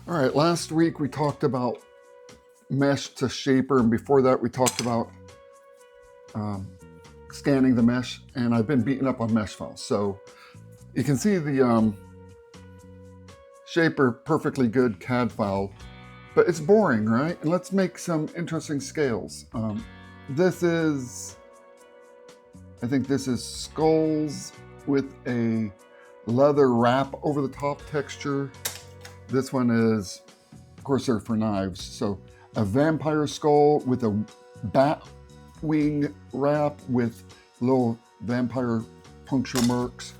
All right, last week we talked about mesh to shaper, and before that we talked about scanning the mesh, and I've been beating up on mesh files. So you can see the shaper, perfectly good CAD file, but it's boring, right? And let's make some interesting scales. I think this is skulls with a leather wrap over the top texture. This one is, of course, they're for knives. So a vampire skull with a bat wing wrap with little vampire puncture marks.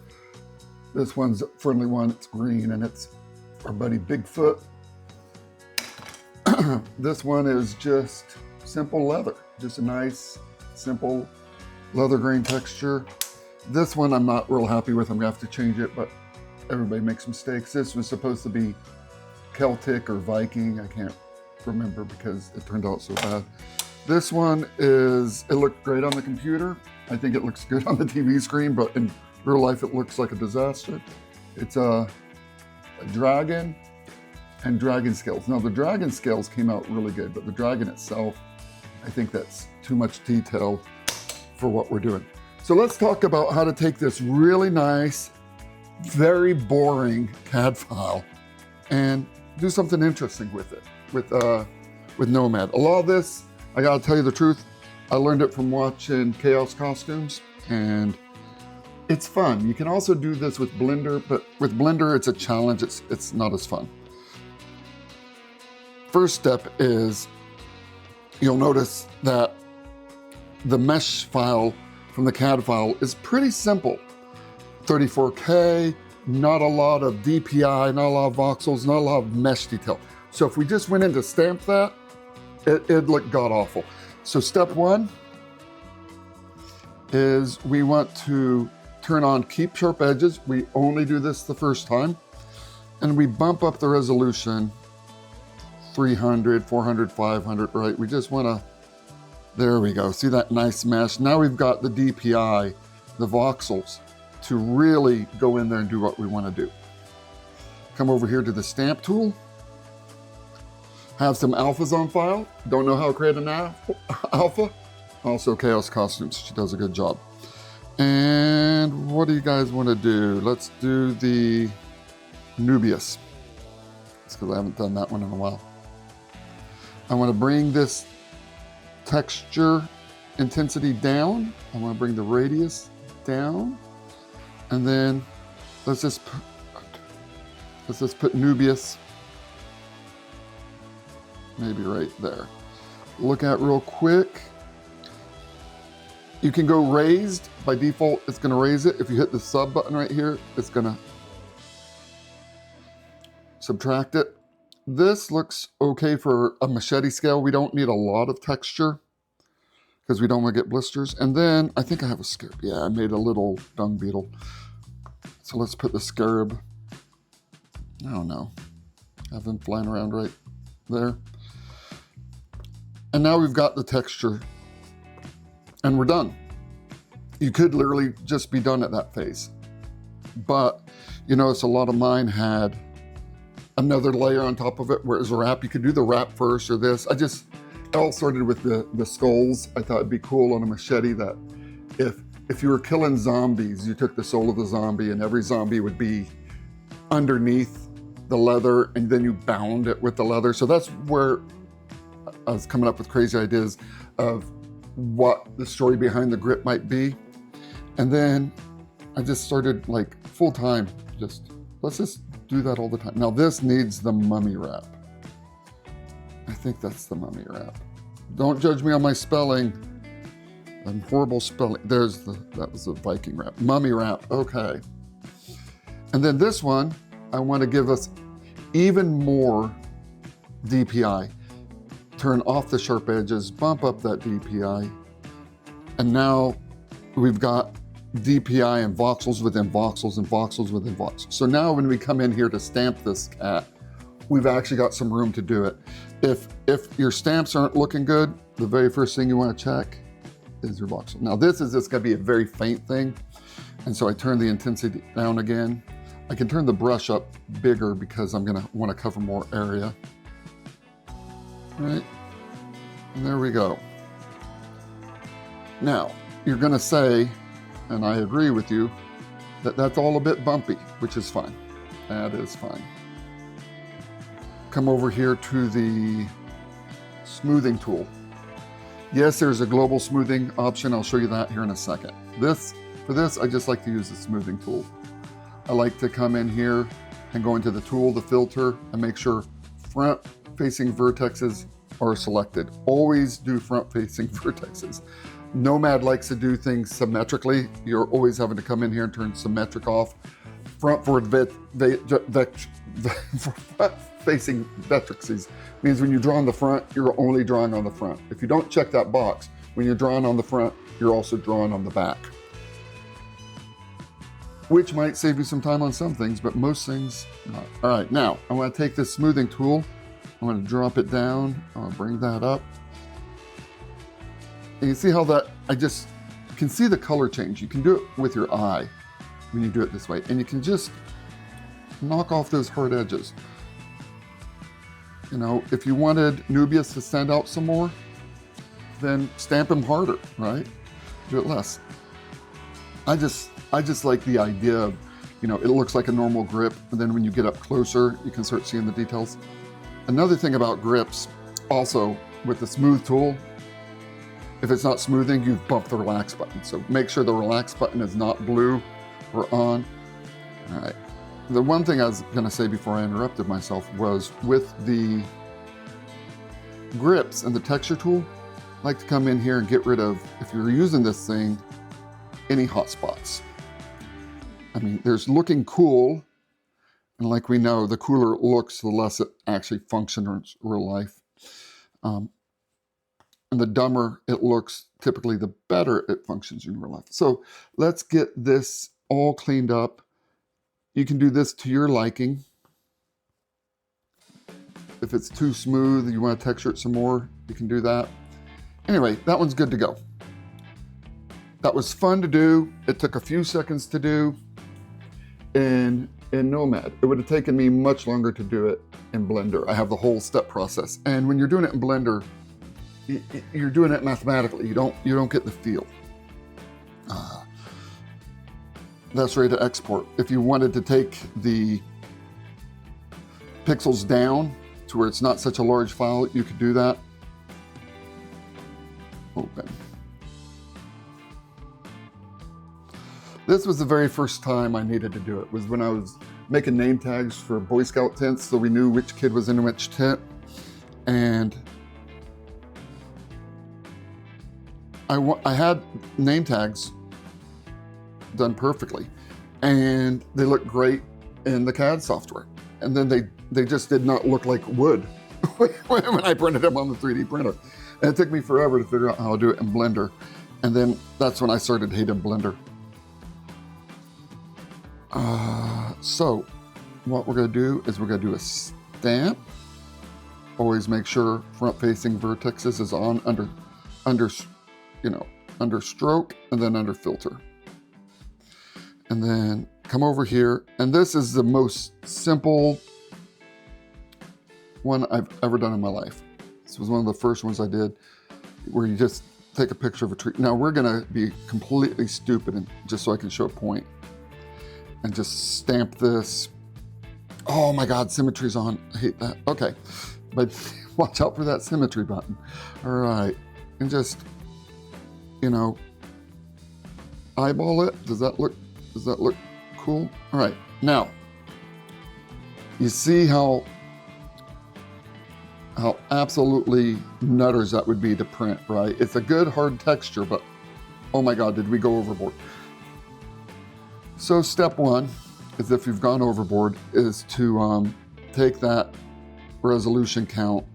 This one's a friendly one, it's green, and it's our buddy Bigfoot. This one is just simple leather, just a nice, simple leather grain texture. This one I'm not real happy with, I'm gonna have to change it, but everybody makes mistakes. This was supposed to be Celtic or Viking, I can't remember because it turned out so bad. This one it looked great on the computer. I think it looks good on the TV screen, but in real life it looks like a disaster. It's a dragon and dragon scales. Now the dragon scales came out really good, but the dragon itself, I think that's too much detail for what we're doing. So let's talk about how to take this really nice, very boring CAD file and do something interesting with it, with Nomad. A lot of this, I gotta tell you the truth, I learned it from watching Chaos Costumes, and it's fun. You can also do this with Blender, but with Blender, it's a challenge. It's not as fun. First step is, you'll notice that the mesh file from the CAD file is pretty simple. 34K, not a lot of DPI, not a lot of voxels, not a lot of mesh detail. So if we just went in to stamp that, it'd look god-awful. So step one is we want to turn on Keep Sharp Edges. We only do this the first time. And we bump up the resolution 300, 400, 500, right? We just wanna, there we go. See that nice mesh? Now we've got the DPI, the voxels, to really go in there and do what we want to do. Come over here to the stamp tool. Have some alphas on file. Don't know how to create an alpha? Also Chaos Costumes, she does a good job. And what do you guys want to do? Let's do the Anubis. It's because I haven't done that one in a while. I want to bring this texture intensity down. I want to bring the radius down. And then let's just put Anubis maybe right there. Look at real quick. You can go raised. By default, it's gonna raise it. If you hit the sub button right here, it's gonna subtract it. This looks okay for a machete scale. We don't need a lot of texture because we don't want to get blisters. And then I think I have a Scarab. Yeah, I made a little dung beetle. So let's put the Scarab, I don't know, have him flying around right there. And now we've got the texture and we're done. You could literally just be done at that phase. But you notice a lot of mine had another layer on top of it, whereas a wrap, you could do the wrap first or this. It all started with the skulls. I thought it'd be cool on a machete that if you were killing zombies, you took the soul of the zombie and every zombie would be underneath the leather and then you bound it with the leather. So that's where I was coming up with crazy ideas of what the story behind the grip might be. And then I just started like full time, let's just do that all the time. Now this needs the mummy wrap. I think that's the mummy wrap. Don't judge me on my spelling. I'm horrible spelling. That was the Viking wrap. Mummy wrap, okay. And then this one, I want to give us even more DPI. Turn off the sharp edges, bump up that DPI. And now we've got DPI and voxels within voxels and voxels within voxels. So now when we come in here to stamp this cat, we've actually got some room to do it. If your stamps aren't looking good, the very first thing you want to check is your voxel. Now this is just going to be a very faint thing. And so I turn the intensity down again. I can turn the brush up bigger because I'm gonna want to cover more area. Right, and there we go. Now, you're gonna say, and I agree with you, that that's all a bit bumpy, which is fine. That is fine. Come over here to the smoothing tool. Yes, there's a global smoothing option. I'll show you that here in a second. For this, I just like to use the smoothing tool. I like to come in here and go into the tool, the filter, and make sure front-facing vertexes are selected. Always do front-facing vertexes. Nomad likes to do things symmetrically. You're always having to come in here and turn symmetric off. Front-forward facing vertices means when you draw on the front, you're only drawing on the front. If you don't check that box, when you're drawing on the front, you're also drawing on the back. Which might save you some time on some things, but most things not. All right, now I want to take this smoothing tool. I'm going to drop it down. I'll bring that up. And you see how that, you can see the color change. You can do it with your eye when you do it this way. And you can just knock off those hard edges. You know, if you wanted Anubis to stand out some more, then stamp him harder, right? Do it less. I just like the idea of, you know, it looks like a normal grip, and then when you get up closer, you can start seeing the details. Another thing about grips, also with the smooth tool, if it's not smoothing, you've bumped the relax button. So make sure the relax button is not blue or on. All right. The one thing I was gonna say before I interrupted myself was with the grips and the texture tool, I like to come in here and get rid of, if you're using this thing, any hot spots. I mean, there's looking cool, and like we know, the cooler it looks, the less it actually functions in real life. And the dumber it looks, typically the better it functions in real life. So let's get this all cleaned up. You can do this to your liking. If it's too smooth, you want to texture it some more, you can do that. Anyway, that one's good to go. That was fun to do. It took a few seconds to do in Nomad. It would have taken me much longer to do it in Blender. I have the whole step process. And when you're doing it in Blender, you're doing it mathematically. You don't get the feel. That's ready to export. If you wanted to take the pixels down to where it's not such a large file, you could do that. Open. This was the very first time I needed to do it, was when I was making name tags for Boy Scout tents, so we knew which kid was in which tent. And I had name tags done perfectly, and they looked great in the CAD software. And then they just did not look like wood when I printed them on the 3D printer. And it took me forever to figure out how to do it in Blender. And then that's when I started hating Blender. So what we're going to do is we're going to do a stamp. Always make sure front-facing vertexes is on under stroke and then under filter. And then come over here, and this is the most simple one I've ever done in my life. This was one of the first ones I did, where you just take a picture of a tree. Now we're gonna be completely stupid, and just so I can show a point, and just stamp this. Oh my God, symmetry's on. I hate that. Okay, but watch out for that symmetry button. All right, and just, you know, eyeball it. Does that look cool? All right, now, you see how absolutely nutters that would be to print, right? It's a good hard texture, but oh my God, did we go overboard? So step one is, if you've gone overboard, is to take that resolution count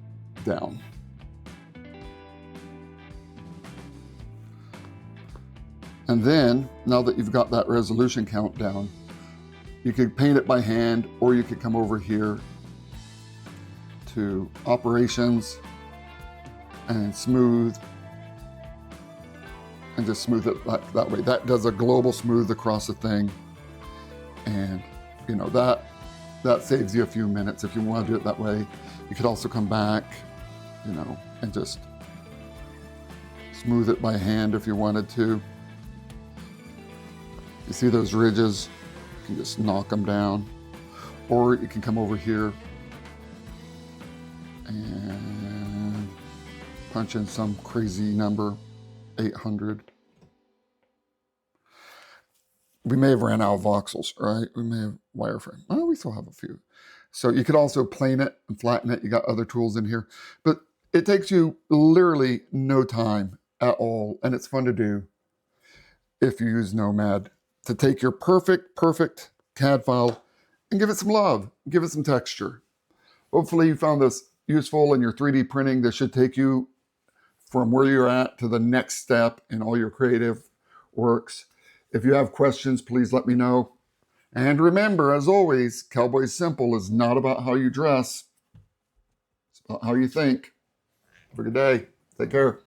down. And then, now that you've got that resolution count down, you could paint it by hand, or you could come over here to operations and smooth, and just smooth it that way. That does a global smooth across the thing. And you know, that saves you a few minutes if you want to do it that way. You could also come back, you know, and just smooth it by hand if you wanted to. You see those ridges? You can just knock them down. Or you can come over here and punch in some crazy number, 800. We may have ran out of voxels, right? We may have wireframe. Oh, we still have a few. So you could also plane it and flatten it. You got other tools in here, but it takes you literally no time at all. And it's fun to do if you use Nomad to take your perfect CAD file and give it some love, give it some texture. Hopefully you found this useful in your 3D printing. This should take you from where you're at to the next step in all your creative works. If you have questions, please let me know. And remember, as always, Cowboy Simple is not about how you dress. It's about how you think. Have a good day. Take care.